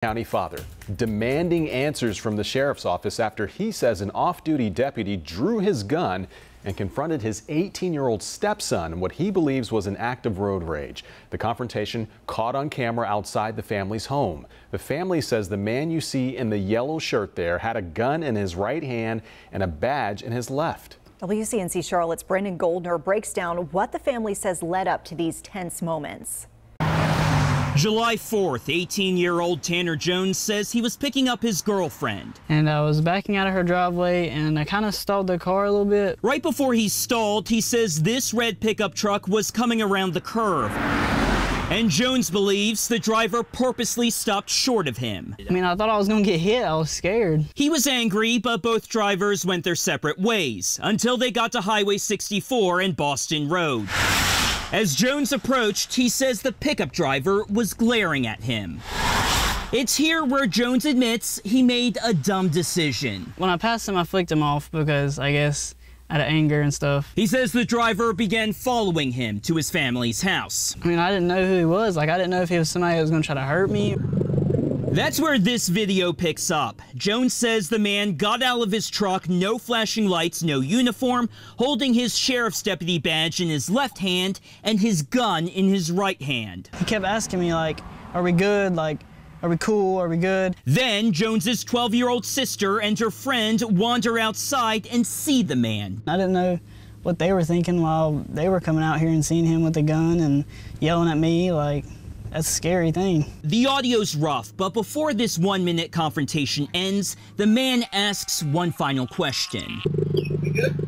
County father demanding answers from the sheriff's office after he says an off-duty deputy drew his gun and confronted his 18-year-old stepson in what he believes was an act of road rage. The confrontation caught on camera outside the family's home. The family says the man you see in the yellow shirt there had a gun in his right hand and a badge in his left. WCNC Charlotte's Brandon Goldner breaks down what the family says led up to these tense moments. July 4th, 18-year-old Tanner Jones says he was picking up his girlfriend. And I was backing out of her driveway and I kind of stalled the car a little bit. Right before he stalled, he says this red pickup truck was coming around the curve. And Jones believes the driver purposely stopped short of him. I mean, I thought I was going to get hit. I was scared. He was angry, but both drivers went their separate ways until they got to Highway 64 and Boston Road. As Jones approached, he says the pickup driver was glaring at him. It's here where Jones admits he made a dumb decision. When I passed him, I flicked him off because I guess out of anger and stuff. He says the driver began following him to his family's house. I mean, I didn't know who he was. Like, I didn't know if he was somebody that was going to try to hurt me. That's where this video picks up. Jones says the man got out of his truck, no flashing lights, no uniform, holding his sheriff's deputy badge in his left hand and his gun in his right hand. He kept asking me, like, are we good? Like, are we cool? Are we good? Then Jones's 12-year-old sister and her friend wander outside and see the man. I didn't know what they were thinking while they were coming out here and seeing him with a gun and yelling at me. Like, that's a scary thing. The audio's rough, but before this 1-minute confrontation ends, the man asks one final question.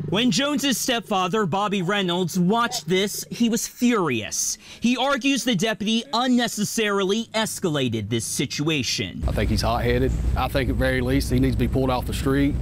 When Jones's stepfather, Bobby Reynolds, watched this, he was furious. He argues the deputy unnecessarily escalated this situation. I think he's hot-headed. I think at very least he needs to be pulled off the street,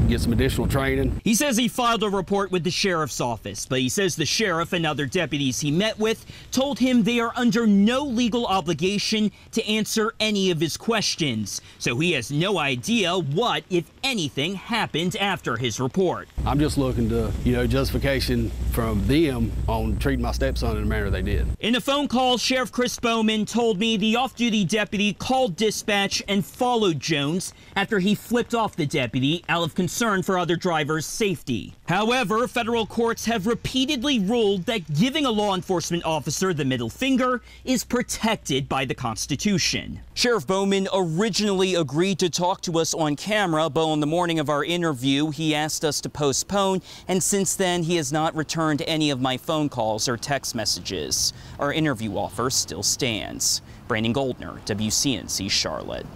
get some additional training. He says he filed a report with the sheriff's office, but he says the sheriff and other deputies he met with told him they are under no legal obligation to answer any of his questions. So he has no idea what, if anything, happened after his report. I'm just looking to, justification from them on treating my stepson in the manner they did. In a phone call, Sheriff Chris Bowman told me the off-duty deputy called dispatch and followed Jones after he flipped off the deputy out of concern for other drivers' safety. However, federal courts have repeatedly ruled that giving a law enforcement officer the middle finger is protected by the Constitution. Sheriff Bowman originally agreed to talk to us on camera, but on the morning of our interview, he asked us to postpone, and since then, he has not returned any of my phone calls or text messages. Our interview offer still stands. Brandon Goldner, WCNC Charlotte.